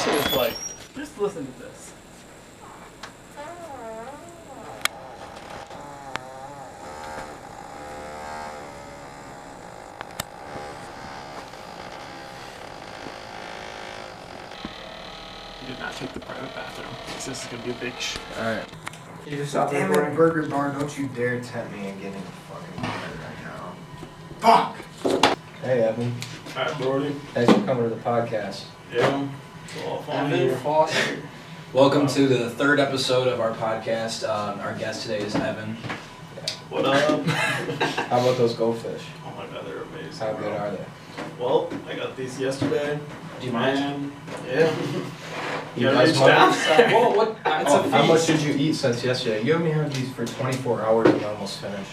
shit is like, just listen to this. You did not take the private bathroom. This is gonna be a big Alright. You just stop Damn recording? it, Burger Barn, don't you dare tempt me and get in the fucking bed right now. Fuck! Hey, Evan. Alright, Brody. Thanks for coming to the podcast. Yeah. It's a lot of fun Evan here. Foster. Welcome to the third episode of our podcast. Our guest today is Evan. What up? How about those goldfish? Oh my god, they're amazing. How good are they? Well, I got these yesterday. Do you mind? And, yeah. You gotta guys reach want down. Whoa, what? It's a How much feast. did you eat since yesterday? You only had these for 24 hours and you almost finished.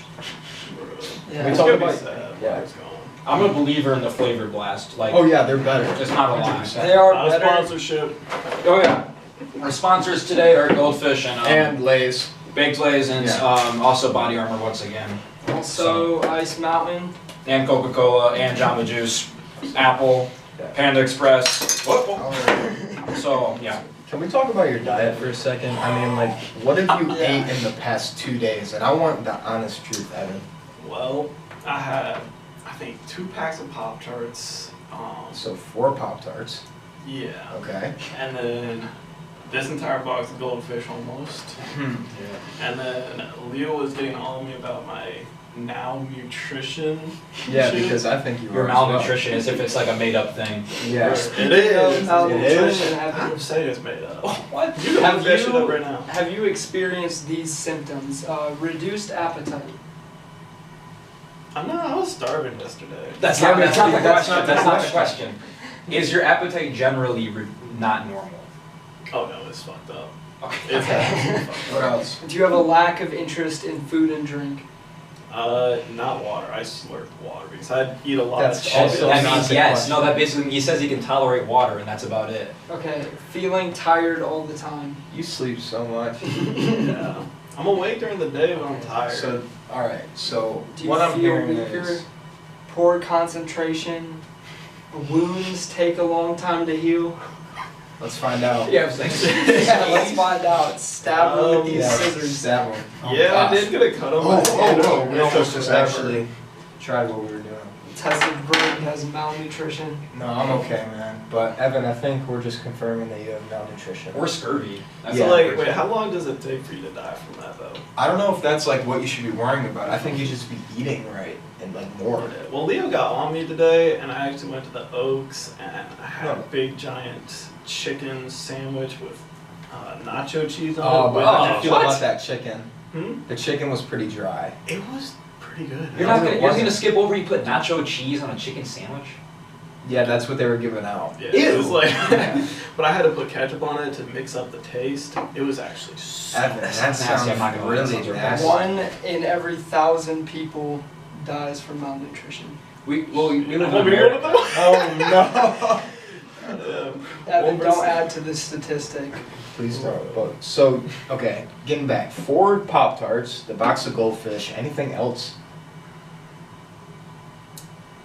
Yeah. We It's talk gonna be about- sad. yeah. It's going. I'm a believer in the flavor blast. Like, Oh yeah, they're better. it's not a lot. 100%. They are Not a better. sponsorship. Oh yeah. Our sponsors today are Goldfish and, And Lay's. Baked Lays and Yeah. also Body Armor once again. Also, Ice Mountain. And Coca-Cola and Jamba Juice, Apple, Yeah. Panda Express. Whoop, whoop. Oh. So, yeah. Can we talk about your diet for a second? I mean, like, what have you Yeah. ate in the past 2 days? And I want the honest truth, Evan. Well, I had, I think, 2 packs of Pop-Tarts. So 4 Pop-Tarts. Yeah. Okay. And then this entire box of Goldfish almost. Yeah. And then Leo was getting on me about my now nutrition. Yeah, shit. because I think you Your are as well. malnutrition as if it's like a made-up thing. Yeah. It is. Malnutrition. I'm saying it's made up. What? You can Have look that shit you- up right now. Have you experienced these symptoms? Reduced appetite. I was starving yesterday. That's Yeah, not, but that's not the that's question. not the That's not the question. question. Is your appetite generally not normal? Oh no, it's fucked up. Okay. It's absolutely fucked What up. else? Do you have a lack of interest in food and drink? Not water. I slurp water because I eat a lot That's of also shit. That not means the yes. question. No, that basically he says he can tolerate water, and that's about it. Okay. Feeling tired all the time. You sleep so much. Yeah. I'm awake during the day, but I'm tired. So, alright, so Do you what I'm feel hearing weaker? is... Poor concentration. Wounds take a long time to heal. Let's find out. Yeah, I was like, Yeah, let's find out. Stab her with these Yeah, scissors. stab him. Oh, yeah, gosh. I did get a cut on Oh, my oh, hand. oh, we almost just Forever. actually tried what we were doing. Tested Brody has malnutrition. No, I'm okay, man. But Evan, I think we're just confirming that you have malnutrition. or scurvy. That's So Yeah. like, wait, how long does it take for you to die from that though? I don't know if that's like what you should be worrying about. I think you should just be eating right and like more. Well, Leo got on me today, and I actually went to the Oaks, and I had a Oh. big giant chicken sandwich with nacho cheese on Oh, it. but how did with- you feel what? about that chicken? Hmm? The chicken was pretty dry. It was pretty good. You're not gonna, It you're gonna wasn't. skip over. You put nacho cheese on a chicken sandwich. Yeah, that's what they were giving out. Yeah, it was Ew. like, Yeah. but I had to put ketchup on it to mix up the taste. It was actually so. Evan, that nasty, sounds I'm not gonna lie, that really sounds really nasty. 1 in every 1,000 people dies from malnutrition. We live in I'm here with America. them. Oh Evan, 1%. don't add to this statistic. no! Please don't. But so, okay, getting back. 4 Pop-Tarts, the box of Goldfish, anything else?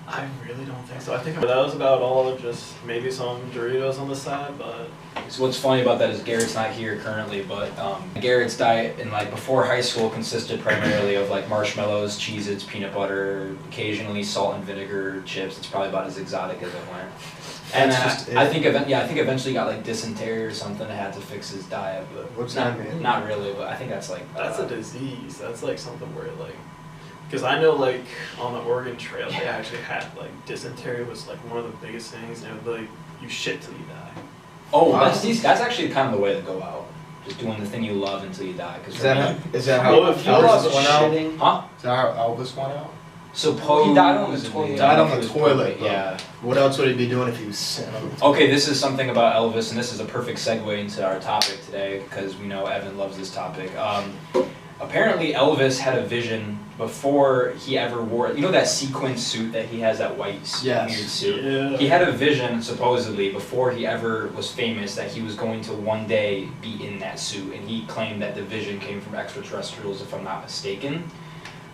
I really don't think so. I think that was about all. Just maybe some Doritos on the side, but So what's funny about that is Garrett's not here currently, but Garrett's diet in like before high school consisted primarily of like marshmallows, Cheez-Its, peanut butter, occasionally salt and vinegar chips. It's probably about as exotic as it went. And That's then just I it. think I think eventually got like dysentery or something. and had to fix his diet, but What's not that mean? not really. But I think that's like that's a disease. That's like something where like, because I know like on the Oregon Trail they actually had like dysentery was like one of the biggest things, and it would like you shit till you die. oh Wow. that's actually kind of the way to go out. Just doing the thing you love until you die. Cause Is for me- that how Well, if you Elvis lost went out? Shitting. huh? Is that how Elvis went out? Suppose He died on the toilet. Died on the toilet, bro. Yeah. What else would he be doing if he was sitting on the toilet? Okay, this is something about Elvis, and this is a perfect segue into our topic today because we know Evan loves this topic. Apparently, Elvis had a vision before he ever wore. You know that sequin suit that he has, that white Yes. weird suit. Yeah. He had a vision supposedly before he ever was famous that he was going to one day be in that suit, and he claimed that the vision came from extraterrestrials, if I'm not mistaken.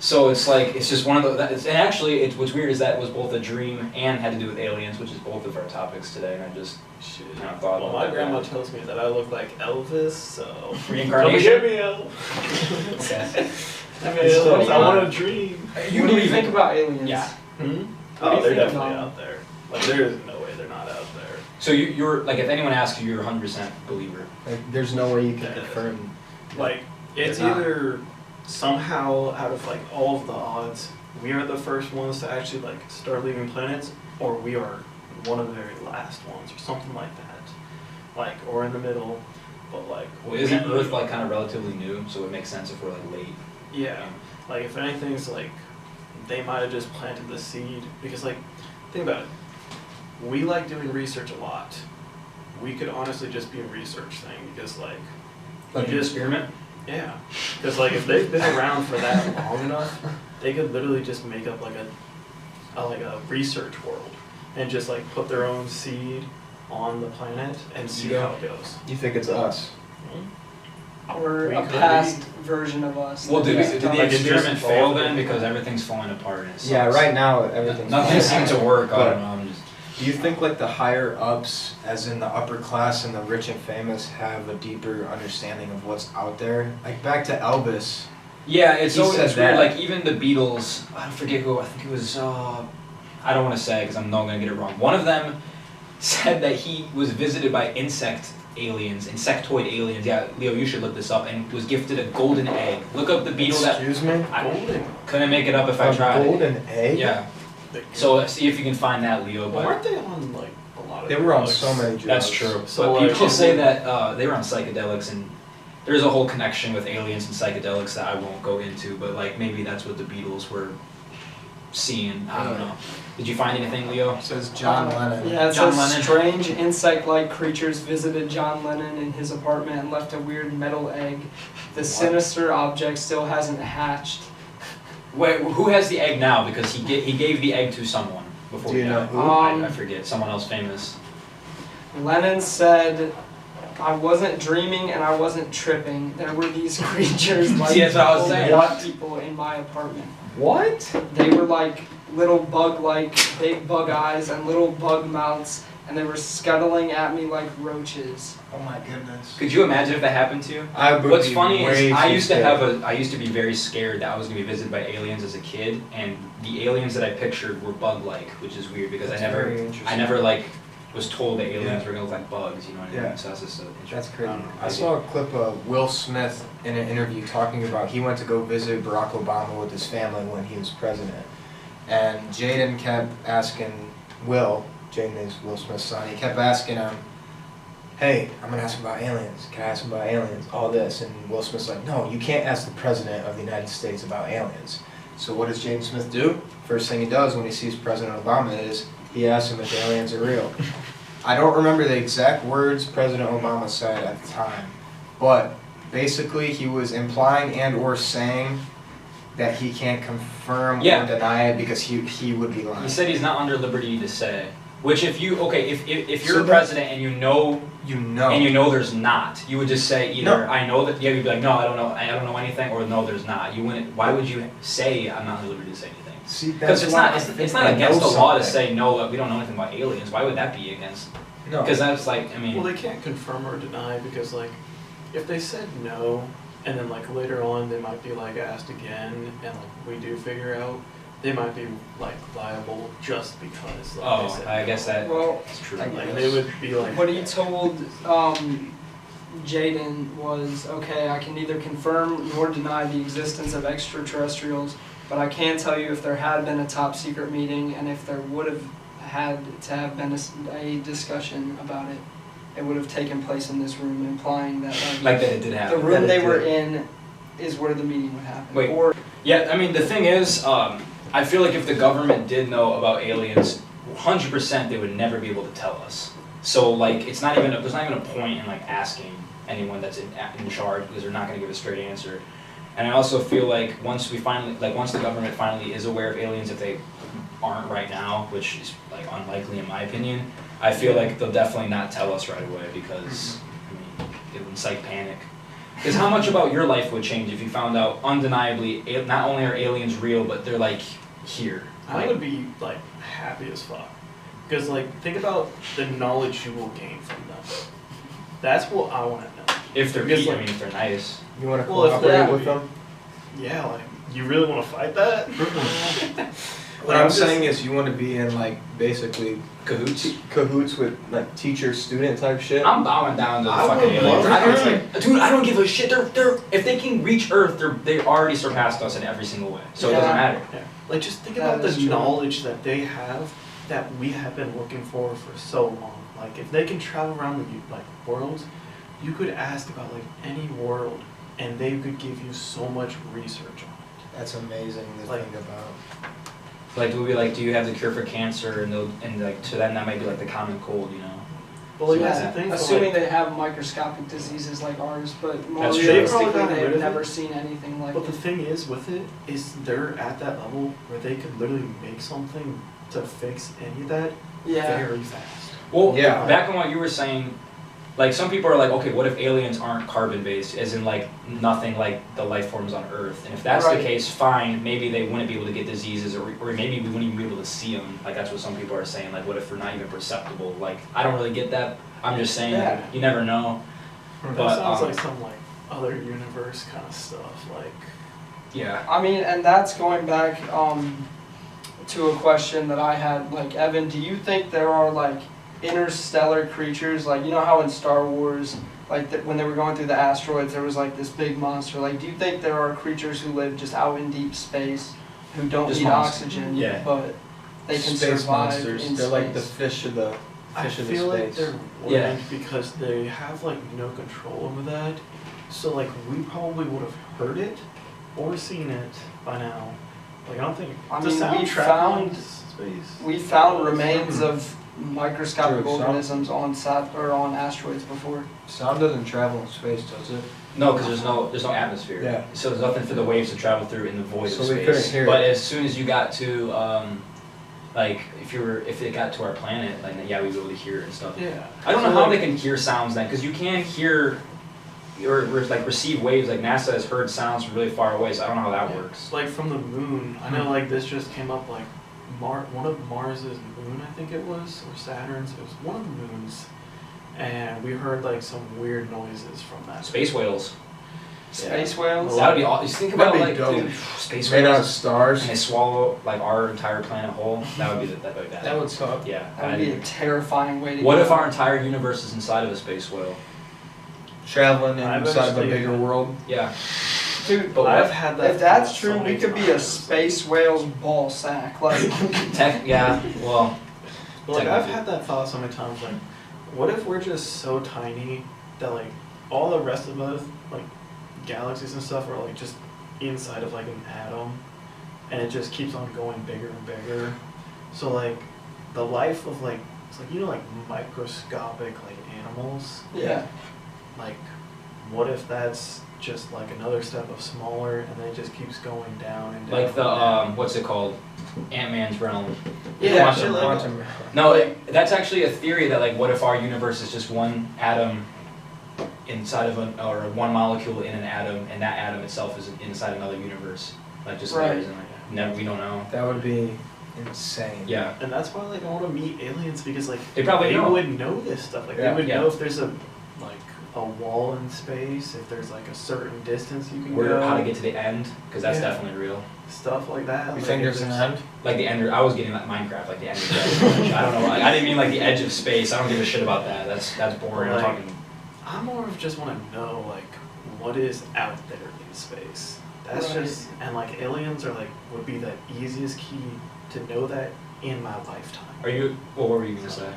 So it's like, it's just one of the, and actually, what's weird is that was both a dream and had to do with aliens, which is both of our topics today, and I just Shit. kind of thought Well, about my that. grandma tells me that I look like Elvis, so. Reincarnation? Come get me, Elvis. Okay. I mean, So Elvis, I want a dream. What do you think about aliens? Yeah. Hmm? What do Oh, you they're think definitely about out there. Like, there is no way they're not out there. So you're, like, if anyone asks you, you're 100% believer. Like, there's no way you can Yeah. confirm. Like, it's They're not. either somehow out of like all of the odds, we are the first ones to actually like start leaving planets, or we are one of the very last ones, or something like that. Like, or in the middle, but like. Well, isn't we- Earth, like, kind of relatively new, so it makes sense if we're, like, late? Yeah. Like, if anything's like, they might have just planted the seed, because like, think about it. We like doing research a lot. We could honestly just be a research thing, because like, Like you an just experiment? Yeah, because like if they've been around for that long enough, they could literally just make up like a research world and just like put their own seed on the planet and see Yeah. how it goes. You think it's us? Or We a could past version of us. Well, did that the just Like, it experiment just fail evolved. then? Because everything's falling apart and it sucks. Yeah, right now everything's. Nothing seemed to work, I But- don't know, I'm just... Do you think like the higher ups, as in the upper class and the rich and famous, have a deeper understanding of what's out there? Like back to Elvis. Yeah, it's He so said it's weird. that. Like even the Beatles, I forget who. I think it was. I don't want to say because I'm not gonna get it wrong. One of them said that he was visited by insectoid aliens. Yeah, Leo, you should look this up. And was gifted a golden egg. Look up the beetle that. Excuse me. I Golden. couldn't make it up if I A tried. golden egg. Yeah. So see if you can find that, Leo. Well, But aren't they on like a lot of They were on drugs? so many drugs. that's true. So, But like, people say that they were on psychedelics and. There's a whole connection with aliens and psychedelics that I won't go into, but like maybe that's what the Beatles were seeing. I don't know. Did you find anything, Leo? It says John Lennon. Yeah, it John says Lennon. strange insect-like creatures visited John Lennon in his apartment and left a weird metal egg. The sinister object still hasn't hatched. Wait, who has the egg now? Because he gave the egg to someone before Do you he know died. who? I forget. Someone else famous. Lennon said, "I wasn't dreaming and I wasn't tripping. There were these creatures like See, that's what I was saying. old people in my apartment. What? They were like little bug-like, big bug eyes and little bug mouths, and they were scuttling at me like roaches." Oh my goodness. Could you imagine if that happened to you? I would What's be funny way is I too used to scared. I used to be very scared that I was gonna be visited by aliens as a kid, and the aliens that I pictured were bug-like, which is weird because That's I very never interesting. like was told that aliens Yeah. were gonna look like bugs. You know what I mean? Yeah. So that's just interesting. That's crazy. I don't know. I saw a clip of Will Smith in an interview talking about he went to go visit Barack Obama with his family when he was president. And Jaden kept asking Will, Jaden is Will Smith's son, he kept asking him, hey, I'm gonna ask him about aliens. Can I ask him about aliens? All this. And Will Smith's like, no, you can't ask the president of the United States about aliens. So what does Jaden Smith do? First thing he does when he sees President Obama is he asks him if aliens are real. I don't remember the exact words President Obama said at the time, but basically he was implying and or saying that he can't confirm Yeah. or deny it because he would be lying. He said he's not under liberty to say. Which if you if you're So a president and you know there's not, you would just say either No. I know that, yeah, you'd be like, no, I don't know anything, or no, there's not. You wouldn't. Why would you say I'm not at liberty to say anything? See, Because that's it's why not I it's think not I against the know law to something. say no, we don't know anything about aliens. Why would that be against? No. Because that's like, I mean, Well, they can't confirm or deny because like, if they said no, and then like later on they might be like asked again, and like we do figure out, they might be like liable just because like, they oh, said I no. guess that's Well, true. I Like they would be like. what he told Jaden was, okay, I can neither confirm nor deny the existence of extraterrestrials, but I can tell you if there had been a top secret meeting and if there would have had to have been a discussion about it, it would have taken place in this room, implying that Like that it did the happen. room That they it were did. in is where the meeting would happen. Wait. Or Yeah, I mean the thing is, I feel like if the government did know about aliens, 100% they would never be able to tell us. So like, there's not even a point in like asking anyone that's in charge because they're not going to give a straight answer. And I also feel like once the government finally is aware of aliens, if they aren't right now, which is like unlikely in my opinion, I feel like they'll definitely not tell us right away because I mean it would incite panic. Because how much about your life would change if you found out undeniably not only are aliens real, but they're like here? I would be like happy as fuck. Because like think about the knowledge you will gain from them. That's what I want to know. If they're Because, I like- mean, if they're nice. You want to Well, if cooperate they're- with them? Yeah, like you really want to fight that? What I'm saying is you want to be in like basically cahoots with like teacher-student type shit. I'm bowing down to the I fucking would aliens. love I don't, that. dude, I don't give a shit. They're if they can reach Earth, they already surpassed us in every single way. So it doesn't Yeah. matter. Yeah. Like just think That about is the true. knowledge that they have that we have been looking for so long. Like if they can travel around the like world, you could ask about like any world, and they could give you so much research on it. That's amazing to Like- think about. Like, do we like, do you have the cure for cancer? And like to them that might be like the common cold, you know. But like Yeah. that's the thing. so, Assuming like, they have microscopic diseases like ours, but more That's true. They realistically, probably got rid they've of never it. seen anything like But the it. thing is with it is they're at that level where they could literally make something to fix any of that Yeah. very fast. Well, Yeah. back on what you were saying, like some people are like, okay, what if aliens aren't carbon based, as in like nothing like the life forms on Earth? And if that's Right. the case, fine, maybe they wouldn't be able to get diseases, or maybe we wouldn't even be able to see them. Like that's what some people are saying. Like, what if they're not even perceptible? Like, I don't really get that. I'm just saying, Yeah. you never know. That But, sounds um, like some like other universe kind of stuff. Like Yeah. I mean, and that's going back to a question that I had. Like, Evan, do you think there are like interstellar creatures? Like, you know how in Star Wars, like when they were going through the asteroids, there was like this big monster. Like, do you think there are creatures who live just out in deep space who don't Just need monsters. oxygen, Yeah. but they can Space survive monsters. in They're like the space? fish of the I fish of the feel like space. they're Yeah. wouldn't because they have like no control over that. So like we probably would have heard it or seen it by now. Like I don't think I does mean, sound we travel in found- space. We found remains of microscopic True, some- organisms on on asteroids before. Sound doesn't travel in space, does it? No, because there's no atmosphere. Yeah. So there's nothing for the waves to travel through in the void So of we space. couldn't hear But it. as soon as you got to like if it got to our planet, like yeah, we'd be able to hear it and stuff. Yeah. I don't know So, how like, they can hear sounds then, because you can hear or like receive waves. Like NASA has heard sounds from really far away, so I don't know how that yeah, works. Like from the moon. I know like this just came up like one of Mars's moon, I think it was, or Saturn's. It was one of the moons. And we heard like some weird noises from that. Space whales. Space Yeah. whales. That would be all. Just think about That'd be like dope. dude, space Made out of whales, stars. and they swallow like our entire planet whole. That would be bad. That would suck. Yeah. That would be a terrifying way to What go. if our entire universe is inside of a space whale? Traveling I've inside of a actually- bigger world. Yeah. Dude, But I've what? had that. if that's thought true, so we many could be a times. space whale's ball sack. Like, Yeah. Well. But like I've Technically. had that thought so many times, like, what if we're just so tiny that like all the rest of us, like galaxies and stuff, are like just inside of like an atom, and it just keeps on going bigger and bigger. So like the life of like it's like like microscopic like animals. yeah. Like, what if that's just like another step of smaller, and then it just keeps going down and down. Like the and down. what's it called? Ant-Man's realm. Yeah, quantum, shit like Quantum. No, that's actually a theory that like, what if our universe is just one atom inside of or one molecule in an atom, and that atom itself is inside another universe, like just Right. layers and like never we don't know. That would be insane. Yeah. And that's why like I want to meet aliens because like They probably know. would know this stuff. Like Yeah. they would Yeah. know if there's a wall in space, if there's like a certain distance you can Where go, how to get to the end, because that's Yeah. definitely real. stuff like that. You Like, think if there's an end? Like the ender, I was getting like Minecraft, like the end of the edge. I don't know. I didn't mean like the edge of space. I don't give a shit about that. That's boring. I'm Like- talking. I more of just want to know like what is out there in space. That's Right. just and like aliens are like would be the easiest key to know that in my lifetime. Are you? What were you gonna say?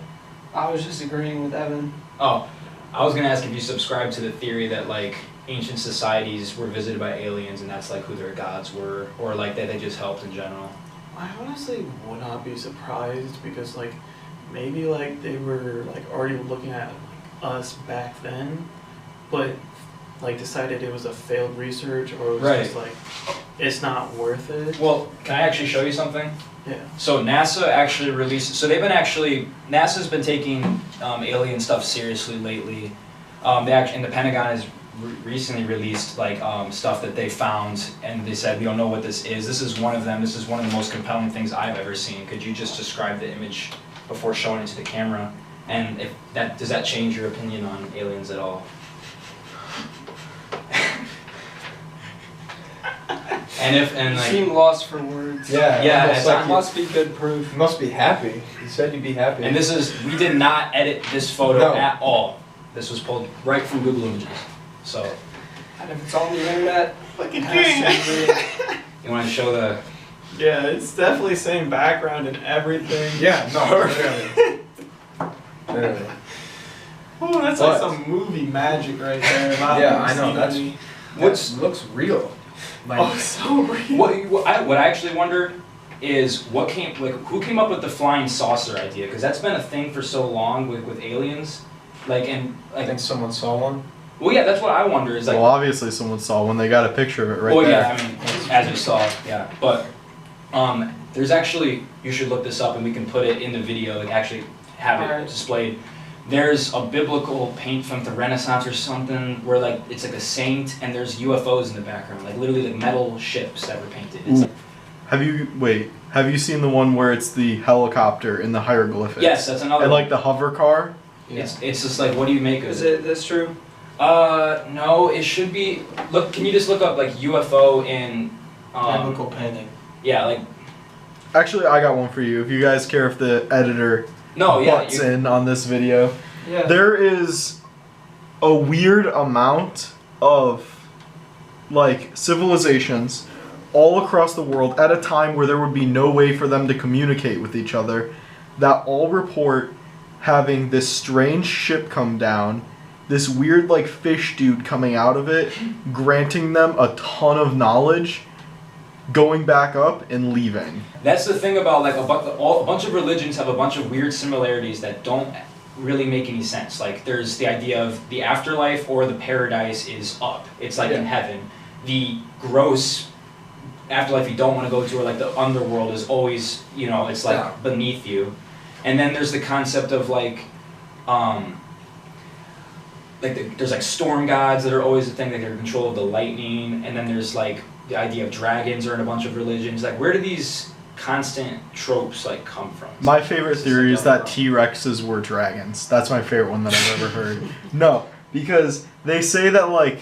I was just agreeing with Evan. Oh, I was gonna ask if you subscribe to the theory that like ancient societies were visited by aliens and that's like who their gods were, or like that they just helped in general. I honestly would not be surprised because like maybe like they were like already looking at like us back then, but like decided it was a failed research or it was Right. just like it's not worth it. Well, can I actually show you something? Yeah. So NASA actually released. So they've been NASA's been taking alien stuff seriously lately. And the Pentagon has recently released like stuff that they found, and they said we don't know what this is. This is one of them. This is one of the most compelling things I've ever seen. Could you just describe the image before showing it to the camera? And if that does that change your opinion on aliens at all? You like seem lost for words. Yeah, Yeah, almost it's like not- That must be good proof. you must be happy. You said you'd be happy. and this is we did not edit this photo No. at all. This was pulled right from Google Images. So And if it's on the internet, Look it at has to be real. you want to show the Yeah, it's definitely same background and everything. yeah, no, literally. Literally. Oh, that's What? like some movie magic right there. About Yeah, I know, that's- me. What looks real? Like, Oh, so real. what I actually wonder is who came up with the flying saucer idea? Because that's been a thing for so long with aliens, I think someone saw one. well yeah, that's what I wonder is like Well, obviously someone saw when they got a picture of it right oh there. yeah, I mean as you saw yeah, but there's actually you should look this up and we can put it in the video and actually have it Alright. displayed. There's a biblical paint from the Renaissance or something where like it's like a saint and there's UFOs in the background, like literally like metal ships that were painted. It's like, Have you seen the one where it's the helicopter in the hieroglyphics? yes, that's another And one. like the hover car? It's just like what do you make of Is it? it this true? No, it should be. Look, can you just look up like UFO in? Biblical painting. Yeah, like Actually, I got one for you. If you guys care if the editor no, yeah. butts in on this video. Yeah. There is a weird amount of like civilizations all across the world at a time where there would be no way for them to communicate with each other that all report having this strange ship come down, this weird like fish dude coming out of it, granting them a ton of knowledge, going back up and leaving. That's the thing about like a bunch of religions have a bunch of weird similarities that don't really make any sense. Like there's the idea of the afterlife or the paradise is up. It's like in heaven. The gross afterlife you don't want to go to or like the underworld is always, you know, it's like Yeah. beneath you. And then there's the concept of like there's like storm gods that are always a thing that are in control of the lightning, and then there's like the idea of dragons are in a bunch of religions. Like where do these constant tropes like come from? My favorite theory is that T-Rexes were dragons. That's my favorite one that I've ever heard. No, because they say that like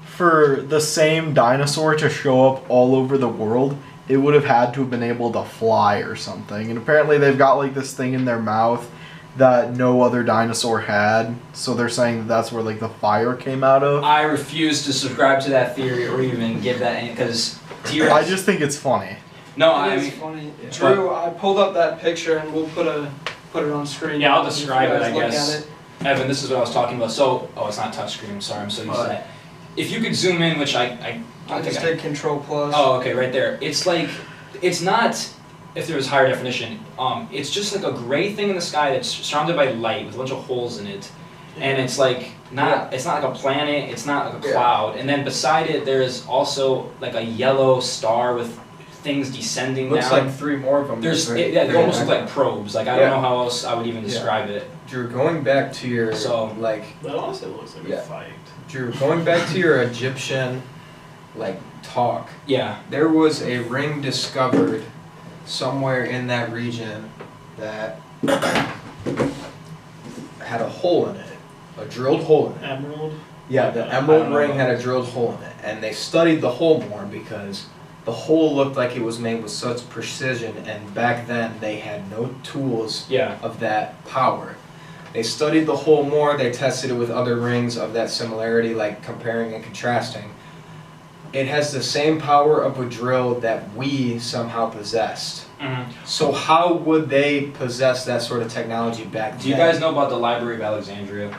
for the same dinosaur to show up all over the world, it would have had to have been able to fly or something. And apparently they've got like this thing in their mouth that no other dinosaur had. So they're saying that that's where like the fire came out of. I refuse to subscribe to that theory or even give that in because T-Rex. I just think it's funny. no, It I is mean funny. yeah. Drew, I pulled up that picture and we'll put it on screen. Yeah, I'll if you describe it, guys I look guess. at it. Evan, this is what I was talking about. So it's not touchscreen. I'm sorry, I'm so used to that. If you could zoom in, which I I don't just think did Control Plus. Oh, okay, right there. It's like, it's not, if there was higher definition, it's just like a gray thing in the sky that's surrounded by light with a bunch of holes in it. And it's like, it's not like a planet, it's not like a cloud. And then beside it, there's also like a yellow star with things descending Looks down. like three more of them. They almost look like probes. Like, I don't Yeah. know how else I would even describe it. Drew, going back to your So- like That also looks like Yeah. a fight. Drew, going back to your Egyptian like talk. Yeah. There was a ring discovered somewhere in that region that had a hole in it, a drilled hole in it. Emerald. Yeah, the I emerald don't know ring about had a that. drilled hole in it, and they studied the hole more because the hole looked like it was made with such precision, and back then they had no tools Yeah. of that power. They studied the hole more, they tested it with other rings of that similarity, like comparing and contrasting. It has the same power of a drill that we somehow possessed. Mm-hmm. So how would they possess that sort of technology back then? Do you guys know about the Library of Alexandria?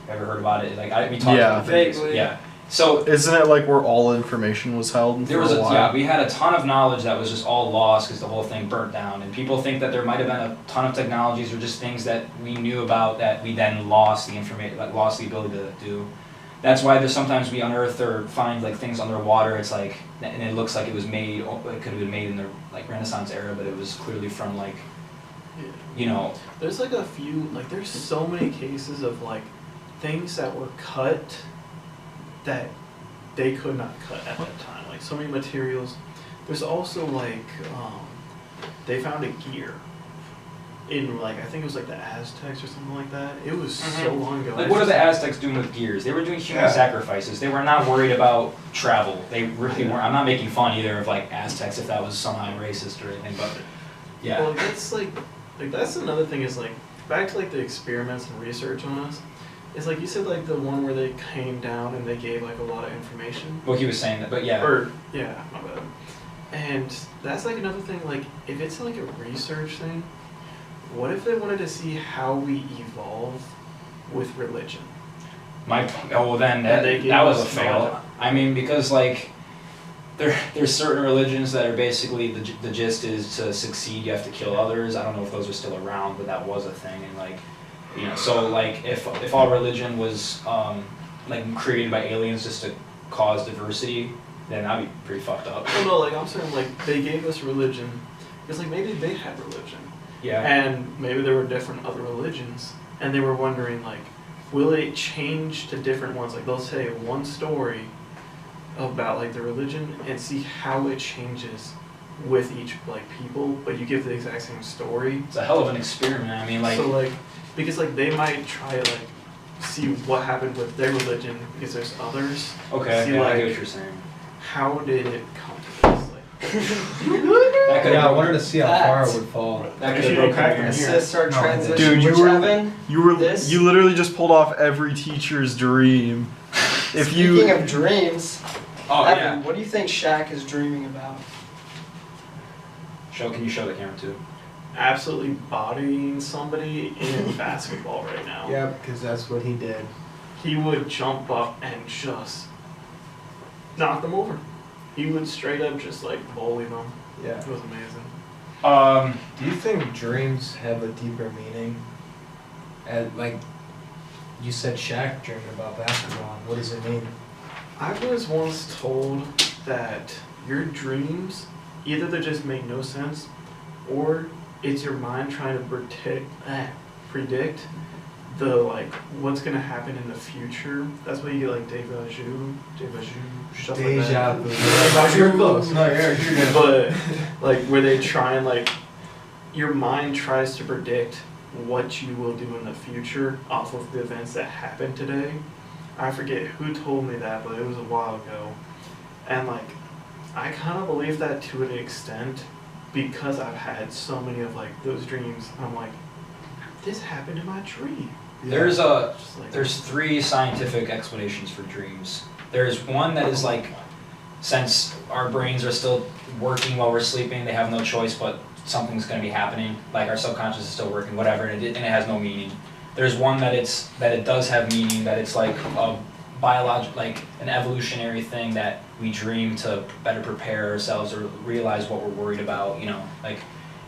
Ever heard about it? Like, we talked Yeah. about things. Vaguely. Yeah. So Isn't it like where all information was held there for was a while? yeah, we had a ton of knowledge that was just all lost because the whole thing burnt down, and people think that there might have been a ton of technologies or just things that we knew about that we then lost the information, like lost the ability to do. That's why there's sometimes we unearth or find like things underwater. It's like, and it looks like it was made, it could have been made in the like Renaissance era, but it was clearly from like, you know, There's like a few, like there's so many cases of like things that were cut that they could not cut at that time. Like so many materials. There's also like they found a gear in like I think it was like the Aztecs or something like that. It was so long ago. Like, what are the Aztecs doing with gears? They were doing human sacrifices. They were not worried about travel. They really weren't. I'm not making fun either of like Aztecs if that was somehow racist or anything, but yeah. Well, that's like that's another thing is like back to like the experiments and research on us. It's like you said like the one where they came down and they gave like a lot of information. Well, he was saying that, but yeah. Or yeah, my bad. And that's like another thing. Like if it's like a research thing, what if they wanted to see how we evolve with religion? Then And they gave that was a us fail. knowledge. I mean, because like there's certain religions that are basically the gist is to succeed you have to kill others. I don't know if those are still around, but that was a thing. And like, you know, so like if all religion was like created by aliens just to cause diversity, then that'd be pretty fucked up. Well, no, like I'm saying, like they gave us religion. It's like maybe they had religion. Yeah. And maybe there were different other religions, and they were wondering like, will it change to different ones? Like they'll say one story about like the religion and see how it changes with each like people, but you give the exact same story. It's a hell of an experiment. I mean, like, So like, because like they might try to like see what happened with their religion because there's others. okay, See, yeah, I like, get what you're saying. How did it come to this? That could Yeah, I wanted to see how far it Facts. would fall. That could If have you broken crack your your ear. Assist our No, transition. Dude, which Evan, You This- you literally just pulled off every teacher's dream. If speaking you of dreams, Oh Evan, yeah. what do you think Shaq is dreaming about? Can you show the camera too? Absolutely bodying somebody in basketball right now. Yeah, because that's what he did. He would jump up and just knock them over. He would straight up just like bully them. Yeah. It was amazing. Do you think dreams have a deeper meaning? And like, you said Shaq dreamed about basketball. What does it mean? I was once told that your dreams, either they just make no sense, or it's your mind trying to predict the like what's gonna happen in the future. That's why you get like deja vu, stuff like Deja that. vu. You're close. No, you're good. But like where they try and like your mind tries to predict what you will do in the future off of the events that happened today. I forget who told me that, but it was a while ago. And like I kind of believe that to an extent because I've had so many of like those dreams. I'm like, this happened in my dream. There's Just like, there's 3 scientific explanations for dreams. There's one that is like, since our brains are still working while we're sleeping, they have no choice but something's going to be happening. Like our subconscious is still working, whatever, and it has no meaning. There's one that it does have meaning, that it's like a like an evolutionary thing that we dream to better prepare ourselves or realize what we're worried about, you know, like,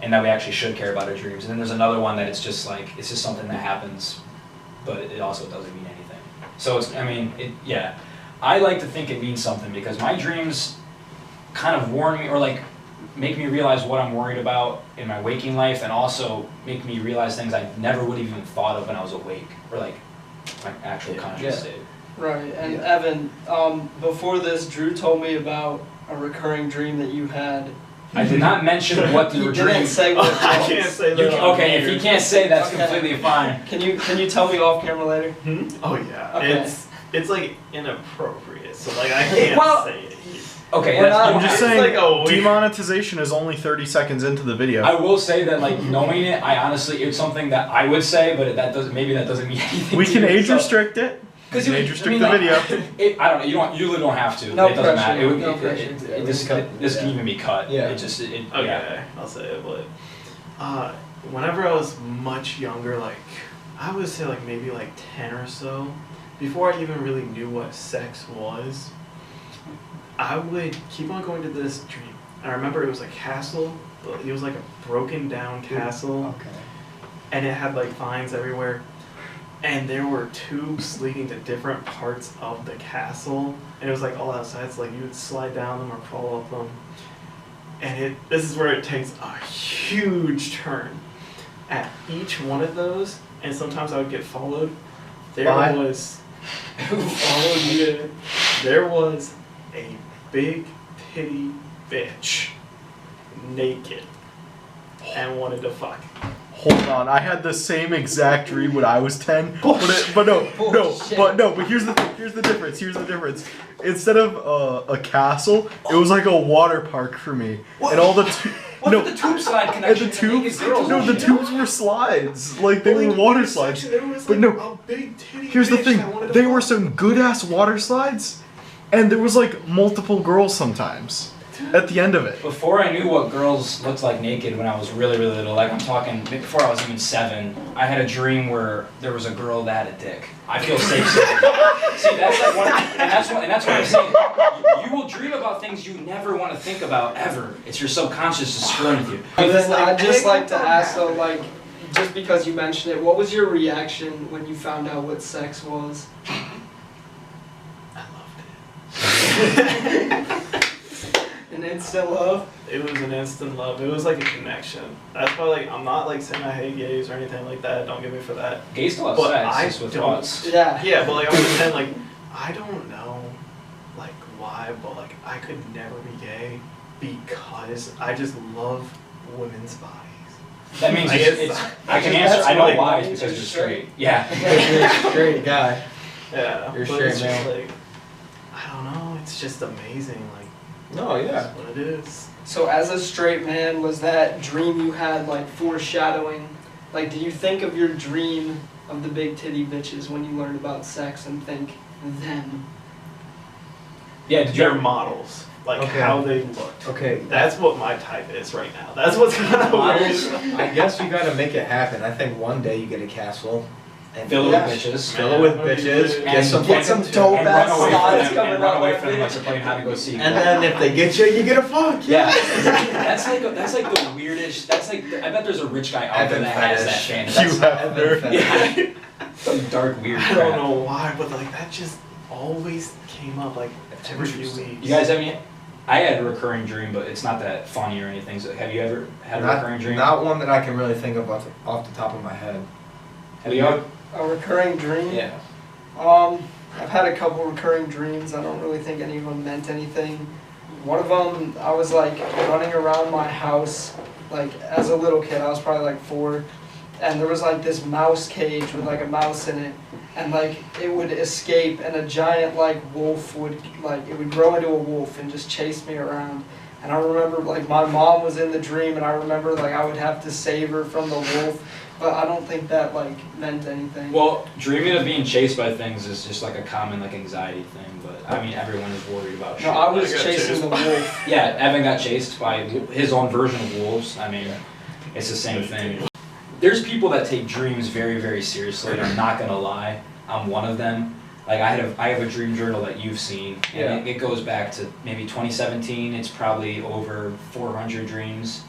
and that we actually should care about our dreams. And then there's another one that it's just something that happens, but it also doesn't mean anything. So yeah. I like to think it means something because my dreams kind of warn me or like make me realize what I'm worried about in my waking life and also make me realize things I never would have even thought of when I was awake or like my actual conscious state. Right, and Yeah. Evan, before this, Drew told me about a recurring dream that you had. I did not mention what He you were didn't dreaming. say what it I was. can't say You that. can, on okay, if here. you can't say that's Okay. completely fine. Can you tell me off camera later? Oh yeah, Okay. it's like inappropriate, so like I can't Well- say it. Okay, We're that's not- I'm just It's saying like a weird- demonetization is only 30 seconds into the video. I will say that like knowing it, I honestly it's something that I would say, but that doesn't mean anything. We to can you, age so- restrict it. We 'Cause can you- age I restrict mean, the like, video. I don't know. You really don't have to. No it doesn't pressure, matter. no pressure. This can even be cut. Yeah. It just Okay, yeah. I'll say it, but whenever I was much younger, like I would say like maybe like 10 or so, before I even really knew what sex was, I would keep on going to this dream. I remember it was a castle, but it was like a broken down castle. Okay. And it had like vines everywhere, and there were tubes leading to different parts of the castle, and it was like all outside, so like you would slide down them or crawl up them, and this is where it takes a huge turn. At each one of those, and sometimes I would get followed, there By? was who followed you? there was a big titty bitch naked and wanted to fuck. Hold on, I had the same exact dream when I was 10, but here's the difference. Instead of a castle, it was like a water park for me, and all the What's the tube slide and connection? the to naked tubes, girls no, and the shit? tubes were slides, like they were water slides. There was But like no, a big titty Here's the bitch thing, that wanted to they were fuck. some good ass water slides, and there was like multiple girls sometimes at the end of it. Before I knew what girls looked like naked when I was really, really little, like I'm talking before I was even 7, I had a dream where there was a girl that had a dick. I feel safe saying that. See, that's like and that's what I'm saying. You will dream about things you never want to think about ever. It's your subconscious just screwing with you. And then like, I'd just hey, like to come ask on. though, like, just because you mentioned it, what was your reaction when you found out what sex was? I loved it. An instant love? It was an instant love. It was like a connection. That's why, like, I'm not like saying I hate gays or anything like that. Don't get me for that. Gays still have But sex, I just with don't- thoughts. Yeah. Yeah, but like I'm just saying, like, I don't know, like why, but like I could never be gay because I just love women's bodies. That means I it's guess- I can That's answer. I know like- why. It's because you're straight. Yeah. You're a straight guy. Yeah, You're but straight it's just male. like I don't know. It's just amazing. Like No, yeah. that's what it is. So as a straight man, was that dream you had like foreshadowing? Like, did you think of your dream of the big titty bitches when you learned about sex and think them? Yeah. Did you They're ever models, like Okay. how they looked. Okay. That's what my type is right now. That's what's kind of Models? weird. I guess you gotta make it happen. I think one day you get a castle and fill it Yeah. with bitches? fill it with Man, bitches, and get some get some fucking dope And ass run away slides from them, coming and run out away like from them like this. they're playing hide and go seek. And then if they get you get a fuck. Yeah, that's like the weirdest. That's like I bet there's a rich guy out there Evan that has that fetish. fantasy. You That's have Evan her. fetish. yeah, some dark weird. I crap. don't know why, but like that just always came up like That's every few interesting. weeks. You guys have any? I had a recurring dream, but it's not that funny or anything. So have you ever had a recurring dream? Not one that I can really think of off the top of my head. Have you? A recurring dream? Yeah. I've had a couple recurring dreams. I don't really think any of them meant anything. One of them, I was like running around my house, like as a little kid. I was probably like 4, and there was like this mouse cage with like a mouse in it, and like it would escape, and a giant like wolf would it would grow into a wolf and just chase me around. And I remember like my mom was in the dream, and I remember like I would have to save her from the wolf. But I don't think that like meant anything. Well, dreaming of being chased by things is just like a common like anxiety thing. But I mean, everyone is worried about shit. No, I was I got chasing chased the by- wolf. Yeah, Evan got chased by his own version of wolves. I mean, it's the same thing. There's people that take dreams very, very seriously, and I'm not gonna lie, I'm one of them. Like I have a dream journal that you've seen, and Yeah. it goes back to maybe 2017. It's probably over 400 dreams.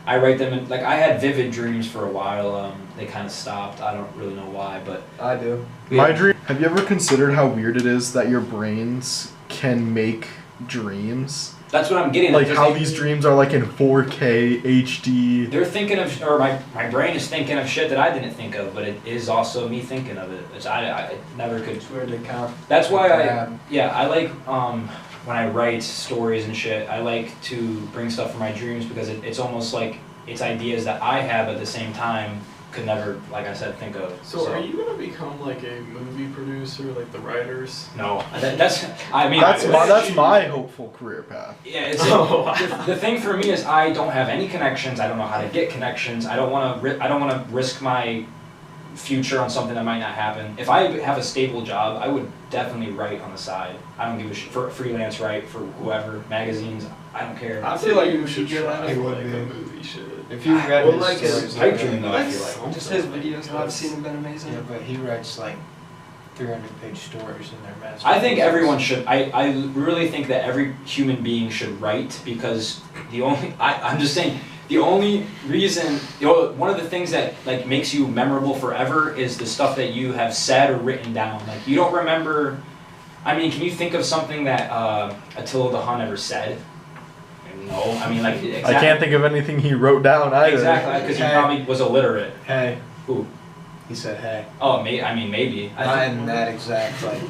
I write them in, like I had vivid dreams for a while. They kind of stopped. I don't really know why, but I do. My dream. Have you ever considered how weird it is that your brains can make dreams? that's what I'm getting. Like at. how these dreams are like in 4K HD. They're thinking of, or my brain is thinking of shit that I didn't think of, but it is also me thinking of it, which I never could. It's weird to count. That's why Yeah. I like when I write stories and shit. I like to bring stuff from my dreams because it's almost like it's ideas that I have at the same time could never, like I said, think of. So are you gonna become like a movie producer, like the writers? No, that's I mean That's my hopeful career path. yeah. It's Oh, wow. the thing for me is I don't have any connections. I don't know how to get connections. I don't want to risk my future on something that might not happen. If I have a stable job, I would definitely write on the side. I don't give a shit for freelance write for whoever, magazines. I don't care. I feel like you should get try at it. like It a would be. movie should. If you read Well, his like stories, his pipe dream though, I Like feel like. Just his videos that I've seen have been amazing. Yeah, but he writes like 300-page stories in their masterpieces. I think everyone should. I really think that every human being should write because I'm just saying the only reason one of the things that like makes you memorable forever is the stuff that you have said or written down. Like you don't remember. I mean, can you think of something that Attila the Hun ever said? No, I mean like exactly, I can't think of anything he wrote down either. exactly because he probably was illiterate. Hey. Who? He said hey. Oh, maybe. Not in that exact like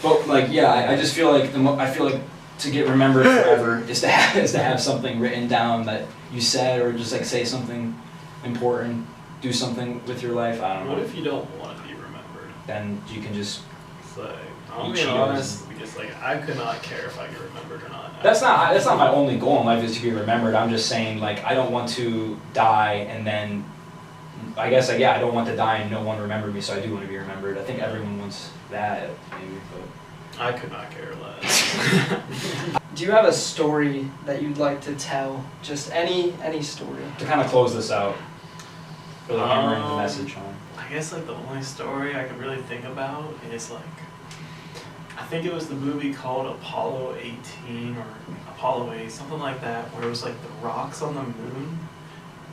But like, yeah, I just feel like I feel like to get remembered forever is to have something written down that you said, or just like say something important, do something with your life. I don't know. What if you don't want to be remembered? Then you can just. It's like, I'm Eat being Cheetos. honest, because like I could not care if I get remembered or not. That's not my only goal in life is to be remembered. I'm just saying like I don't want to die and then. I guess like yeah, I don't want to die and no one remember me, so I do want to be remembered. I think everyone wants that maybe, but. I could not care less. Do you have a story that you'd like to tell? Just any story. To kind of close this out, really hammering the message home. I guess like the only story I could really think about is like, I think it was the movie called Apollo 18 or Apollo 8, something like that, where it was like the rocks on the moon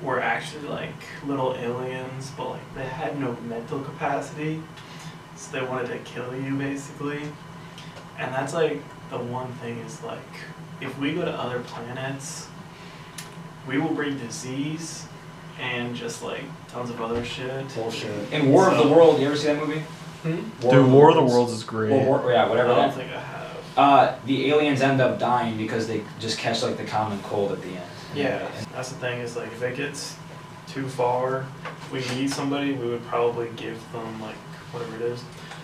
were actually like little aliens, but like they had no mental capacity, so they wanted to kill you basically. And that's like the one thing is like, if we go to other planets, we will bring disease and just like tons of other shit. Bullshit. In War of the World, you ever see that movie? Dude, War of the Worlds is great. Yeah, I whatever. don't That. think I have. The aliens end up dying because they just catch like the common cold at the end. Yeah, that's the thing is like if it gets too far, if we need somebody, we would probably give them like whatever it is.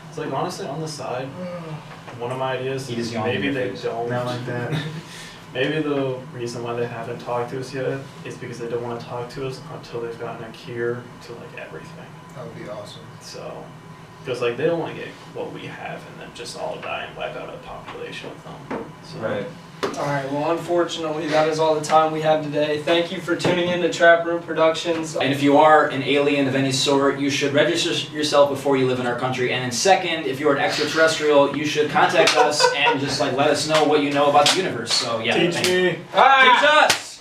It's like honestly on the side, one of my ideas He just is yawned in maybe your they face. don't. Not like that. Maybe the reason why they haven't talked to us yet is because they don't want to talk to us until they've gotten a cure to like everything. That would be awesome. So, because like they don't want to get what we have and then just all die and wipe out a population with them. So, Right. All right, well, unfortunately, that is all the time we have today. Thank you for tuning in to Trap Room Productions. And if you are an alien of any sort, you should register yourself before you live in our country. And then second, if you're an extraterrestrial, you should contact us and just like let us know what you know about the universe. So yeah. Teach thank you. me. Teach us!